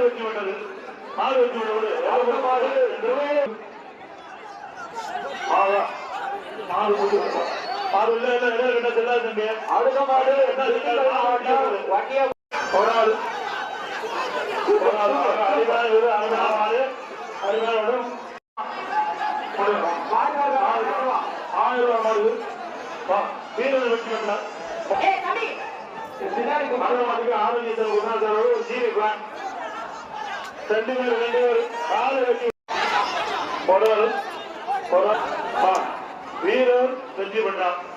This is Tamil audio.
வெற்றி பெற்றது. மாடு வெற்றி பெற்றது. மாடு உள்ள என்ன செல்லாது தம்பி. அடுத்த மாடு என்ன செல்லாது. ஒரு ஆள் வீரர் வெற்றி பெற்றார். ஆரோக்கியத்தில் ரெண்டு பேர் கால வெற்றி வீரர் வெற்றி பெற்றார்.